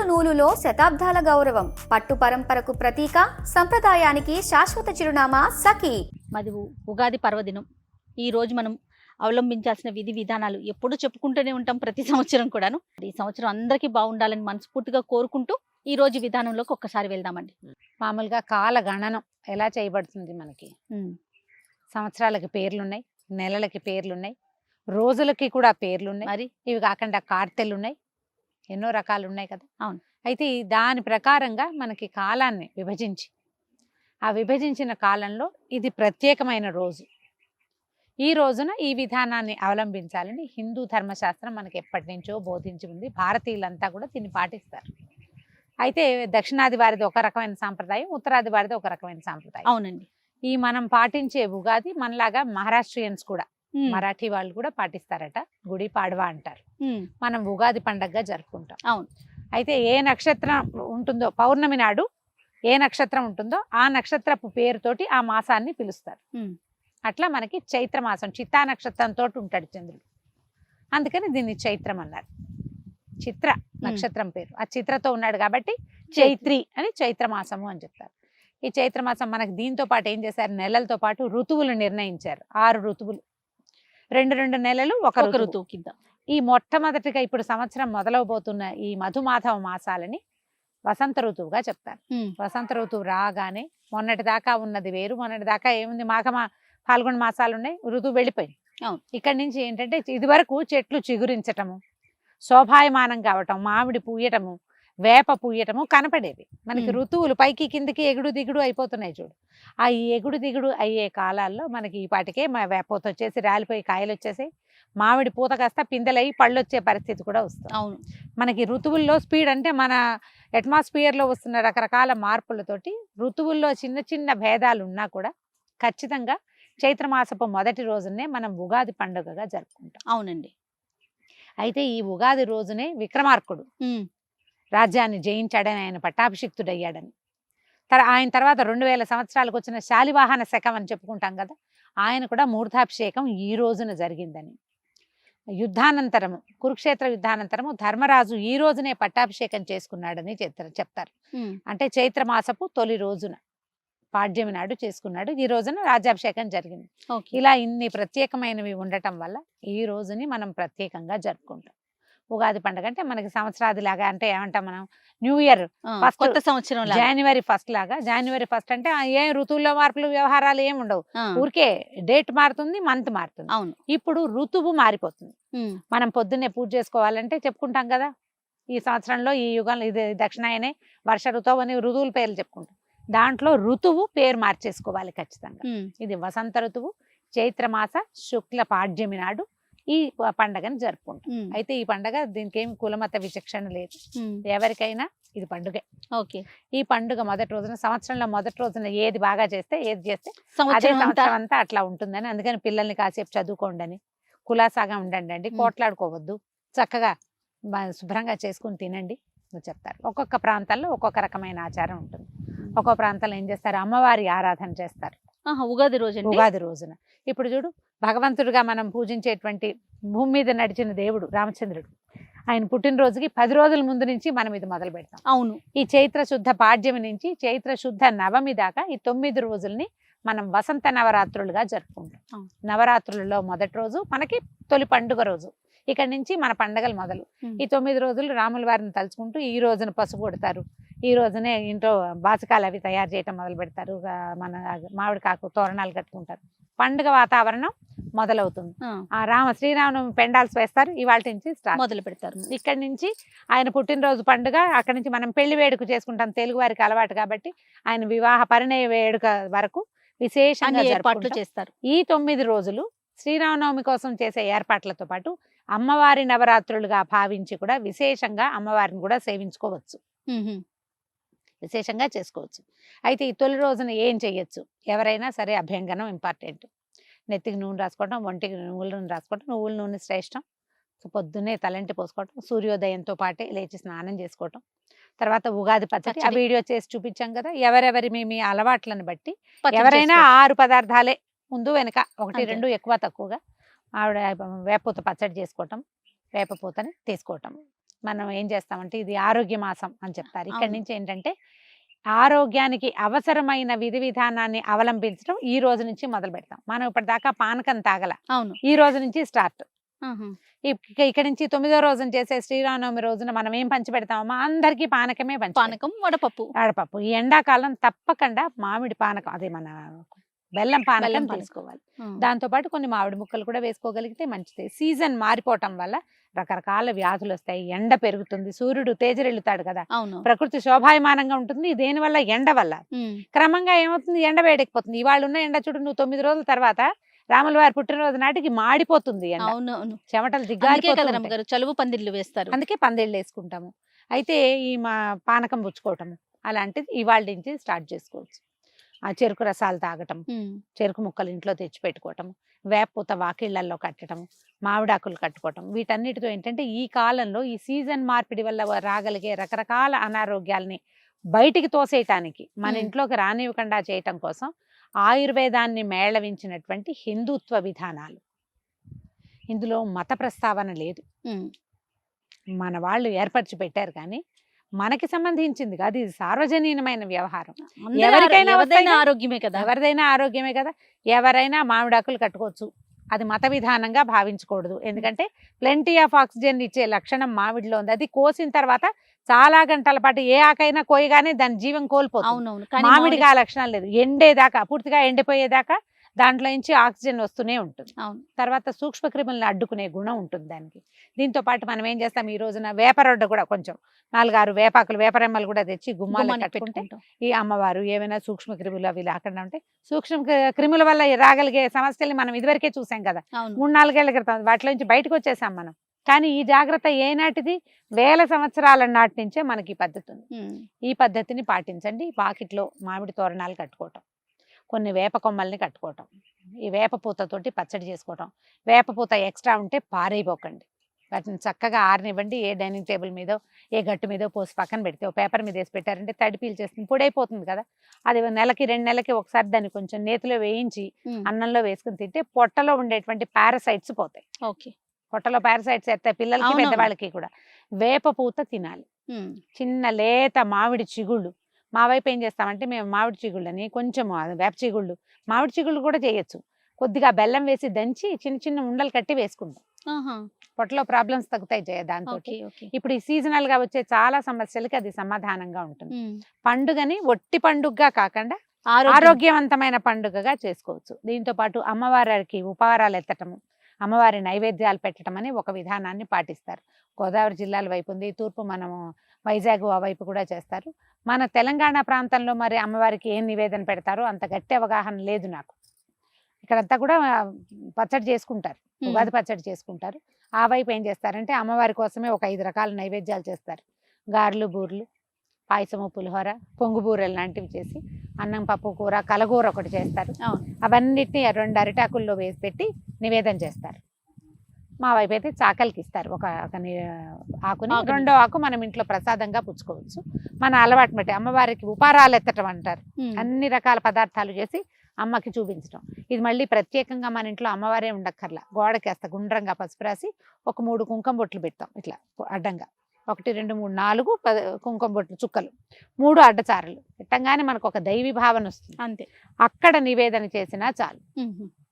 నూలులో శతాబ్దాల గౌరవం, పట్టు పరంపరకు ప్రతీక, సంప్రదాయానికి శాశ్వత చిరునామా సఖీ. మాది ఉగాది పర్వదినం. ఈ రోజు మనం అవలంబించాల్సిన విధి విధానాలు ఎప్పుడు చెప్పుకుంటూనే ఉంటాం ప్రతి సంవత్సరం కూడాను. ఈ సంవత్సరం అందరికీ బాగుండాలని మనస్ఫూర్తిగా కోరుకుంటూ ఈ రోజు విధానంలోకి ఒక్కసారి వెళ్దామండి. మామూలుగా కాల గణనం ఎలా చేయబడుతుంది? మనకి సంవత్సరాలకి పేర్లున్నాయి, నెలలకి పేర్లున్నాయి, రోజులకి కూడా పేర్లున్నాయి. మరి ఇవి కాకుండా కార్తెలు ఉన్నాయి, ఎన్నో రకాలు ఉన్నాయి కదా. అవును. అయితే దాని ప్రకారంగా మనకి కాలాన్ని విభజించి, ఆ విభజించిన కాలంలో ఇది ప్రత్యేకమైన రోజు, ఈ రోజున ఈ విధానాన్ని అవలంబించాలని హిందూ ధర్మశాస్త్రం మనకి ఎప్పటి నుంచో బోధించి ఉంది. భారతీయులంతా కూడా దీన్ని పాటిస్తారు. అయితే దక్షిణాది వారిది ఒక రకమైన సాంప్రదాయం, ఉత్తరాది వారిది ఒక రకమైన సాంప్రదాయం. అవునండి. ఈ మనం పాటించే ఉగాది మనలాగా మహారాష్ట్రియన్స్ కూడా, మరాఠీ వాళ్ళు కూడా పాటిస్తారట. గుడి పాడవా అంటారు. మనం ఉగాది పండగగా జరుపుకుంటాం. అవును. అయితే ఏ నక్షత్రం ఉంటుందో, పౌర్ణమి నాడు ఏ నక్షత్రం ఉంటుందో ఆ నక్షత్రపు పేరుతోటి ఆ మాసాన్ని పిలుస్తారు. అట్లా మనకి చైత్ర మాసం చిత్తా నక్షత్రంతో ఉంటాడు చంద్రుడు, అందుకని దీన్ని చైత్రం అన్నారు. చిత్ర నక్షత్రం పేరు, ఆ చిత్రతో ఉన్నాడు కాబట్టి చైత్రి అని చైత్ర మాసము అని చెప్తారు. ఈ చైత్ర మాసం మనకి దీంతో పాటు ఏం చేశారు, నెలలతో పాటు ఋతువులు నిర్ణయించారు. 6 ఋతువులు, 2 నెలలు ఒక ఋతువు కింద. ఈ మొట్టమొదటిగా ఇప్పుడు సంవత్సరం మొదలవబోతున్న ఈ మధుమాధవ మాసాలని వసంత ఋతువుగా చెప్తారు. వసంత ఋతువు రాగానే మొన్నటి దాకా ఉన్నది వేరు, మొన్నటి దాకా ఏముంది, ఫాల్గుణ మాసాలు ఉన్నాయి, ఋతువు వెళ్ళిపోయింది. ఇక్కడి నుంచి ఏంటంటే ఇది వరకు చెట్లు చిగురించటము, శోభాయమానం కావటం, మామిడి పూయటము, వేప పూయటము కనపడేవి మనకి. ఋతువులు పైకి కిందకి ఎగుడు దిగుడు అయిపోతున్నాయి చూడు. ఆ ఈ ఎగుడు దిగుడు అయ్యే కాలాల్లో మనకి ఈ పాటికే వేపత వచ్చేసి రాలిపోయి కాయలు వచ్చేసి, మామిడి పూత కాస్త పిందెలయ్యి పళ్ళు వచ్చే పరిస్థితి కూడా వస్తుంది. అవును. మనకి ఋతువుల్లో స్పీడ్ అంటే మన అట్మాస్ఫియర్లో వస్తున్న రకరకాల మార్పులతోటి ఋతువుల్లో చిన్న చిన్న భేదాలు ఉన్నా కూడా ఖచ్చితంగా చైత్రమాసపు మొదటి రోజునే మనం ఉగాది పండుగగా జరుపుకుంటాం. అవునండి. అయితే ఈ ఉగాది రోజునే విక్రమార్కుడు రాజ్యాన్ని జయించాడని, ఆయన పట్టాభిషిక్తుడయ్యాడని, ఆయన తర్వాత 2000 సంవత్సరాలకు వచ్చిన శాలివాహన శకం అని చెప్పుకుంటాం కదా, ఆయన కూడా మూర్ధాభిషేకం ఈ రోజున జరిగిందని, యుద్ధానంతరము కురుక్షేత్ర యుద్ధానంతరము ధర్మరాజు ఈ రోజునే పట్టాభిషేకం చేసుకున్నాడని చెప్తారు. అంటే చైత్రమాసపు తొలి రోజున పాడ్యమి నాడు చేసుకున్నాడు. ఈ రోజున రాజ్యాభిషేకం జరిగింది. ఇలా ఇన్ని ప్రత్యేకమైనవి ఉండటం వల్ల ఈ రోజుని మనం ప్రత్యేకంగా జరుపుకుంటాం. ఉగాది పండుగ అంటే మనకి సంవత్సరాది లాగా, అంటే ఏమంటాం మనం, న్యూ ఇయర్ ఫస్ట్, కొత్త సంవత్సరం జనవరి 1 లాగా. జనవరి 1 అంటే ఏ ఋతువుల్లో మార్పులు వ్యవహారాలు ఏమి ఉండవు, ఊరికే డేట్ మారుతుంది, మంత్ మారుతుంది. అవును. ఇప్పుడు ఋతువు మారిపోతుంది. మనం పొద్దున్నే పూజ చేసుకోవాలంటే చెప్పుకుంటాం కదా, ఈ సంవత్సరంలో ఈ యుగంలో ఇది దక్షిణాయనే వర్ష ఋతువు అని ఋతువుల పేర్లు చెప్పుకుంటాం. దాంట్లో ఋతువు పేరు మార్చేసుకోవాలి ఖచ్చితంగా. ఇది వసంత ఋతువు, చైత్రమాస శుక్ల పాడ్యమి నాడు ఈ పండగని జరుపుకుంటాం. అయితే ఈ పండగ దీనికి ఏమి కులమత విచక్షణ లేదు, ఎవరికైనా ఇది పండుగే. ఓకే. ఈ పండుగ మొదటి రోజున, సంవత్సరంలో మొదటి రోజున ఏది బాగా చేస్తే, ఏది చేస్తే అదే సంవత్సరం అంతా అట్లా ఉంటుందని, అందుకని పిల్లల్ని కాసేపు చదువుకోండి అని, కులాసాగా ఉండండి అండి, కోట్లాడుకోవద్దు, చక్కగా శుభ్రంగా చేసుకుని తినండి చెప్తారు. ఒక్కొక్క ప్రాంతాల్లో ఒక్కొక్క రకమైన ఆచారం ఉంటుంది. ఒక్కో ప్రాంతంలో ఏం చేస్తారు, అమ్మవారి ఆరాధన చేస్తారు ఉగాది రోజు. ఉగాది రోజున ఇప్పుడు చూడు, భగవంతుడిగా మనం పూజించేటువంటి భూమి మీద నడిచిన దేవుడు రామచంద్రుడు, ఆయన పుట్టినరోజుకి 10 రోజుల ముందు నుంచి మనం ఇది మొదలు పెడతాం. అవును. ఈ చైత్ర శుద్ధ పాడ్యమి నుంచి చైత్ర శుద్ధ నవమి దాకా ఈ 9 రోజుల్ని మనం వసంత నవరాత్రులుగా జరుపుకుంటాం. నవరాత్రులలో మొదటి రోజు మనకి తొలి పండుగ రోజు. ఇక్కడ నుంచి మన పండగలు మొదలు. ఈ 9 రోజులు రాముల వారిని తలుచుకుంటూ ఈ రోజున పసుపు కొడతారు, ఈ రోజునే ఇంట్లో బాసకాలు అవి తయారు చేయటం మొదలు పెడతారు, మన మామిడికాకు తోరణాలు కట్టుకుంటారు, పండుగ వాతావరణం మొదలవుతుంది. శ్రీరామనవమి పెండాల్స్ వేస్తారు, ఇవాళ నుంచి మొదలు పెడతారు. ఇక్కడి నుంచి ఆయన పుట్టినరోజు పండుగ, అక్కడి నుంచి మనం పెళ్లి వేడుక చేసుకుంటాం, తెలుగు వారికి అలవాటు కాబట్టి ఆయన వివాహ పరిణయ వేడుక వరకు విశేషంగా ఏర్పాట్లు చేస్తారు. ఈ 9 రోజులు శ్రీరామనవమి కోసం చేసే ఏర్పాట్లతో పాటు అమ్మవారి నవరాత్రులుగా భావించి కూడా విశేషంగా అమ్మవారిని కూడా సేవించుకోవచ్చు, విశేషంగా చేసుకోవచ్చు. అయితే ఈ తొలి రోజున ఏం చెయ్యొచ్చు, ఎవరైనా సరే అభ్యంగనం ఇంపార్టెంట్. నెత్తికి నూనె రాసుకోవటం, ఒంటికి నువ్వుల నూనె రాసుకోవటం, నువ్వుల నూనె శ్రేష్టం. పొద్దున్నే తలంటి పోసుకోవటం, సూర్యోదయంతో పాటే లేచి స్నానం చేసుకోవటం, తర్వాత ఉగాది పచ్చడి ఆ వీడియో చేసి చూపించాం కదా. ఎవరెవరి మీ అలవాట్లను బట్టి ఎవరైనా 6 పదార్థాలే ముందు వెనక, 1, 2 ఎక్కువ తక్కువగా ఆవిడ వేపపూత పచ్చడి చేసుకోవటం, వేపపూతని తీసుకోవటం, మనం ఏం చేస్తామంటే ఇది ఆరోగ్య మాసం అని చెప్తారు. ఇక్కడి నుంచి ఏంటంటే ఆరోగ్యానికి అవసరమైన విధి విధానాన్ని అవలంబించడం ఈ రోజు నుంచి మొదలు పెడతాం. మనం ఇప్పటిదాకా పానకం తాగల, అవును. ఈ రోజు నుంచి స్టార్ట్. ఆహా. ఇక్కడి నుంచి 9వ రోజున చేసే శ్రీరామనవమి రోజున మనం ఏం పంచి పెడతామమ్మా, అందరికీ పానకమే పానకం, వడపప్పు. ఆడపప్పు. ఈ ఎండాకాలం తప్పకుండా మామిడి పానకం, అదే మన బెల్లం పానకం బెల్లం పానకం. తీసుకోవాలి. దాంతో పాటు కొన్ని మామిడి ముక్కలు కూడా వేసుకోగలిగితే మంచిది. సీజన్ మారిపోవటం వల్ల రకరకాల వ్యాధులు వస్తాయి, ఎండ పెరుగుతుంది, సూర్యుడు తేజరెళ్ళుతాడు కదా, అవును. ప్రకృతి శోభాయమానంగా ఉంటుంది. దేని వల్ల? ఎండ వల్ల. క్రమంగా ఏమవుతుంది, ఎండ వేడెక్కిపోతుంది. ఇవాళ ఉన్న ఎండ చూడు, నువ్వు 9 రోజుల తర్వాత రాముల వారి పుట్టినరోజు నాటికి మాడిపోతుంది ఎండ. అవును. చెమటలు అందుకే కదా దిగ్గారిపోతాయి. రమ్మగారు చలువు పందిళ్ళు వేస్తారు. అందుకే పందిళ్ళు వేసుకుంటాము. అయితే ఈ మా పానకం పుచ్చుకోవటము అలాంటిది ఇవాళ నుంచి స్టార్ట్ చేసుకోవచ్చు. ఆ చెరుకు రసాలు తాగటం, చెరుకు ముక్కలు ఇంట్లో తెచ్చి పెట్టుకోవటం, వేపపూత వాకిళ్లలో కట్టడం, మామిడాకులు కట్టుకోవటం, వీటన్నిటితో ఏంటంటే ఈ కాలంలో ఈ సీజన్ మార్పిడి వల్ల రాగలిగే రకరకాల అనారోగ్యాల్ని బయటికి తోసేయటానికి, మన ఇంట్లోకి రానివ్వకుండా చేయటం కోసం ఆయుర్వేదాన్ని మేళవించినటువంటి హిందుత్వ విధానాలు. ఇందులో మత ప్రస్తావన లేదు, మన వాళ్ళు ఏర్పరిచి పెట్టారు. కానీ మనకి సంబంధించింది కాదు, ఇది సార్వజనీనమైన వ్యవహారం. ఎవరికైనా ఆరోగ్యమే కదా, ఎవరిదైనా ఆరోగ్యమే కదా. ఎవరైనా మామిడాకులు కట్టుకోవచ్చు, అది మత విధానంగా భావించకూడదు. ఎందుకంటే ప్లెంటీ ఆఫ్ ఆక్సిజన్ ఇచ్చే లక్షణం మామిడిలో ఉంది. అది కోసిన తర్వాత చాలా గంటల పాటు ఏ ఆకైనా కోయగానే దాని జీవం కోల్పోతుంది. అవునవును. మామిడికి ఆ లక్షణాలు లేదు. ఎండేదాకా, పూర్తిగా ఎండిపోయేదాకా దాంట్లో నుంచి ఆక్సిజన్ వస్తూనే ఉంటుంది. తర్వాత సూక్ష్మ క్రిములను అడ్డుకునే గుణం ఉంటుంది దానికి. దీంతో పాటు మనం ఏం చేస్తాం, ఈ రోజున వేపరొడ్డ కూడా కొంచెం 4-6 వేపాకులు, వేపరెమ్మలు కూడా తెచ్చి గుమ్మాలు కట్టుకుంటే ఈ అమ్మవారు ఏమైనా సూక్ష్మ క్రిములు అవి లేకుండా ఉంటే, సూక్ష్మ క్రిముల వల్ల రాగలిగే సమస్యల్ని మనం ఇదివరకే చూసాం కదా 3-4 ఏళ్ల క్రితం. వాటిలో నుంచి బయటకు వచ్చేసాం మనం. కానీ ఈ జాగ్రత్త ఏనాటిది? వేల సంవత్సరాల నాటి నుంచే మనకి ఈ పద్ధతి ఉంది. ఈ పద్ధతిని పాటించండి. వాకిట్లో మామిడి తోరణాలు కట్టుకోవటం, కొన్ని వేప కొమ్మల్ని కట్టుకోవటం, ఈ వేప పూతతోటి పచ్చడి చేసుకోవటం. వేప పూత ఎక్స్ట్రా ఉంటే పారైపోకండి, వాటిని చక్కగా ఆరనివ్వండి. ఏ డైనింగ్ టేబుల్ మీదో ఏ గట్టు మీదో పోసి పక్కన పెడితే, ఓ పేపర్ మీద వేసి పెట్టారంటే తడి పీల్చేస్తుంది, పొడైపోతుంది కదా. అది 1-2 నెలలకి ఒకసారి దాన్ని కొంచెం నేతిలో వేయించి అన్నంలో వేసుకుని తింటే పొట్టలో ఉండేటువంటి పారాసైట్స్ పోతాయి. ఓకే. పొట్టలో పారాసైట్స్ ఎత్తాయి పిల్లలకి, పెద్దవాళ్ళకి కూడా. వేప పూత తినాలి. చిన్న లేత మామిడి చిగుళ్ళు, మా వైపు ఏం చేస్తామంటే మేము మామిడి చిగుళ్ళని కొంచెం వేప చిగుళ్ళు, మామిడి చిగుళ్ళు కూడా చేయొచ్చు, కొద్దిగా బెల్లం వేసి దంచి చిన్న చిన్న ఉండలు కట్టి వేసుకుంటాం. పొట్టలో ప్రాబ్లమ్స్ తగ్గుతాయి దాంతో. ఇప్పుడు ఈ సీజనల్ గా వచ్చే చాలా సమస్యలకి అది సమాధానంగా ఉంటుంది. పండుగని ఒట్టి పండుగగా కాకుండా ఆరోగ్యవంతమైన పండుగగా చేసుకోవచ్చు. దీంతో పాటు అమ్మవారికి ఉపహారాలు ఎత్తటము, అమ్మవారి నైవేద్యాలు పెట్టడం అని ఒక విధానాన్ని పాటిస్తారు. గోదావరి జిల్లాల వైపు ఉంది, తూర్పు మనము వైజాగ్ ఆ వైపు కూడా చేస్తారు. మన తెలంగాణ ప్రాంతంలో మరి అమ్మవారికి ఏం నివేదన పెడతారో అంత గట్టి అవగాహన లేదు నాకు. ఇక్కడంతా కూడా పచ్చడి చేసుకుంటారు, ఉగాది పచ్చడి చేసుకుంటారు. ఆ వైపు ఏం చేస్తారంటే అమ్మవారి కోసమే ఒక 5 రకాల నైవేద్యాలు చేస్తారు. గారెలు, బూరెలు, పాయసము, పులిహోర, పొంగు బూరెలు లాంటివి చేసి, అన్నం, పప్పు, కూర, కలగూర ఒకటి చేస్తారు. అవన్నిటిని 2 అరిటాకుల్లో వేసి పెట్టి నివేదన చేస్తారు. మా వైపు అయితే చాకలికి ఇస్తారు ఒక ఆకుని, రెండో ఆకు మనం ఇంట్లో ప్రసాదంగా పుచ్చుకోవచ్చు. మన అలవాటు బట్టి అమ్మవారికి ఉపహారాలు ఎత్తటం అంటారు. అన్ని రకాల పదార్థాలు చేసి అమ్మకి చూపించడం. ఇది మళ్ళీ ప్రత్యేకంగా మన ఇంట్లో అమ్మవారే ఉండక్కర్లా, గోడకి వేస్తా గుండ్రంగా పసుపు రాసి ఒక 3 కుంకుమ బొట్లు పెడతాం ఇట్లా అడ్డంగా. 1, 2, 3, 4 కుంకుమ బొట్లు చుక్కలు, 3 అడ్డచారలు పెట్టంగానే మనకు ఒక దైవీ భావన వస్తుంది. అంతే. అక్కడ నివేదన చేసినా చాలు.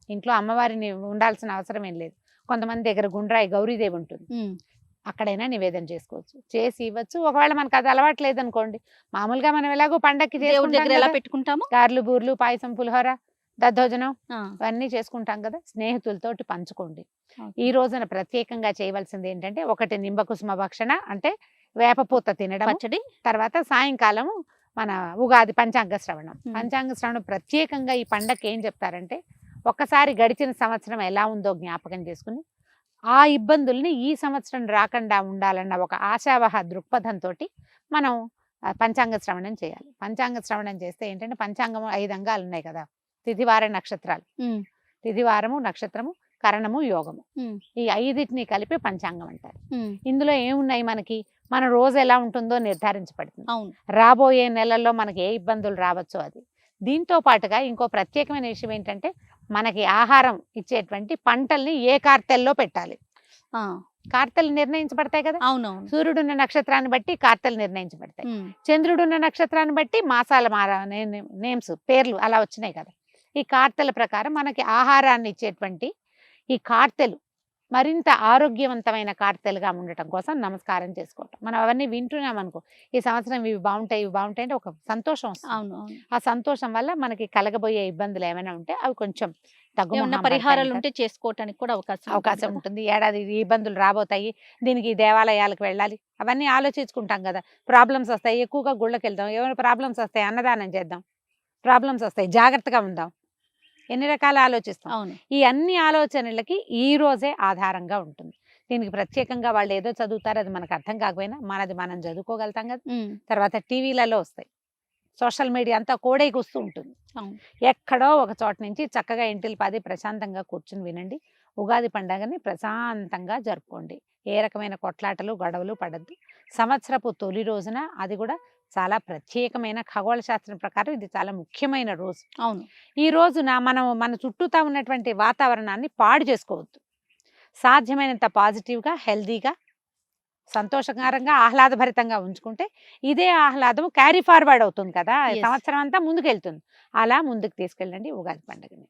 ఇంట్లో అమ్మవారిని ఉండాల్సిన అవసరం ఏం లేదు. కొంతమంది దగ్గర గుండ్రాయి గౌరీదేవి ఉంటుంది, అక్కడైనా నివేదన చేసుకోవచ్చు, చేసి ఇవ్వచ్చు. ఒకవేళ మనకు అది అలవాటు లేదనుకోండి, మామూలుగా మనం ఎలాగో పండక్కి పెట్టుకుంటాము, గారెలు, బూర్లు, పాయసం, పులిహోర, దద్దోజనం ఇవన్నీ చేసుకుంటాం కదా, స్నేహితులతోటి పంచుకోండి. ఈ రోజున ప్రత్యేకంగా చేయవలసింది ఏంటంటే, ఒకటి నింబకుసుమ భక్షణ అంటే వేపపూత తినడం, తర్వాత సాయంకాలము మన ఉగాది పంచాంగ శ్రవణం. పంచాంగ శ్రవణం ప్రత్యేకంగా ఈ పండగకి ఏం చెప్తారంటే, ఒక్కసారి గడిచిన సంవత్సరం ఎలా ఉందో జ్ఞాపకం చేసుకుని ఆ ఇబ్బందుల్ని ఈ సంవత్సరం రాకుండా ఉండాలన్న ఒక ఆశావహ దృక్పథంతో మనం పంచాంగ శ్రవణం చేయాలి. పంచాంగ శ్రవణం చేస్తే ఏంటంటే, పంచాంగం 5 అంగాలు ఉన్నాయి కదా, తిథివార నక్షత్రాలు, తిథివారము, నక్షత్రము, కరణము, యోగము, ఈ 5టిని కలిపి పంచాంగం అంటారు. ఇందులో ఏమున్నాయి, మనకి మన రోజు ఎలా ఉంటుందో నిర్ధారించబడుతుంది. రాబోయే నెలల్లో మనకి ఏ ఇబ్బందులు రావచ్చో అది. దీంతో పాటుగా ఇంకో ప్రత్యేకమైన విషయం ఏంటంటే, మనకి ఆహారం ఇచ్చేటువంటి పంటల్ని ఏ కార్తెల్లో పెట్టాలి. కార్తెలు నిర్ణయించబడతాయి కదా. అవునవును. సూర్యుడున్న నక్షత్రాన్ని బట్టి కార్తెలు నిర్ణయించబడతాయి. ఉమ్, చంద్రుడున్న నక్షత్రాన్ని బట్టి మాసాల నేమ్స్ పేర్లు అలా వచ్చినాయి కదా. ఈ కార్తెల ప్రకారం మనకి ఆహారాన్ని ఇచ్చేటువంటి ఈ కార్తెలు మరింత ఆరోగ్యవంతమైన కార్తెలుగా ఉండటం కోసం నమస్కారం చేసుకోవటం. మనం అవన్నీ వింటున్నాం అనుకో, ఈ సంవత్సరం ఇవి బాగుంటాయి అంటే ఒక సంతోషం వస్తుంది. అవును అవును. ఆ సంతోషం వల్ల మనకి కలగబోయే ఇబ్బందులు ఏమైనా ఉంటే అవి కొంచెం ఏమన్నా పరిహారాలు ఉంటే చేసుకోవటానికి కూడా అవకాశం ఉంటుంది. ఏడాది ఈ ఇబ్బందులు రాబోతాయి, దీనికి ఈ దేవాలయాలకు వెళ్ళాలి, అవన్నీ ఆలోచించుకుంటాం కదా. ప్రాబ్లమ్స్ వస్తాయి, ఎక్కువగా గుళ్ళకి వెళ్దాం, ఏమైనా ప్రాబ్లమ్స్ వస్తాయి అన్నదానం చేద్దాం, ప్రాబ్లమ్స్ వస్తాయి జాగ్రత్తగా ఉందాం, ఎన్ని రకాలు ఆలోచిస్తాం. అవును. ఈ అన్ని ఆలోచనలకి ఈ రోజే ఆధారంగా ఉంటుంది. దీనికి ప్రత్యేకంగా వాళ్ళు ఏదో చదువుతారు, అది మనకు అర్థం కాకపోయినా మనది మనం చదువుకోగలుగుతాం కదా. ఉమ్, తర్వాత టీవీలలో వస్తాయి, సోషల్ మీడియా అంతా కోడైకి వస్తూ ఉంటుంది. అవును. ఎక్కడో ఒక చోట నుంచి చక్కగా ఇంటిల్ పాది ప్రశాంతంగా కూర్చుని వినండి. ఉగాది పండగని ప్రశాంతంగా జరుపుకోండి. ఏ రకమైన కొట్లాటలు గొడవలు పడద్దు. సంవత్సరపు తొలి రోజున, అది కూడా చాలా ప్రత్యేకమైన ఖగోళ శాస్త్రం ప్రకారం ఇది చాలా ముఖ్యమైన రోజు. అవును. ఈ రోజున మనం మన చుట్టూతా ఉన్నటువంటి వాతావరణాన్ని పాడు చేసుకోవద్దు. సాధ్యమైనంత పాజిటివ్గా, హెల్దీగా, సంతోషకరంగా, ఆహ్లాదభరితంగా ఉంచుకుంటే ఇదే ఆహ్లాదం క్యారీ ఫార్వర్డ్ అవుతుంది కదా, Yes. సంవత్సరం అంతా ముందుకెళ్తుంది. అలా ముందుకు తీసుకెళ్ళండి ఉగాది పండుగని.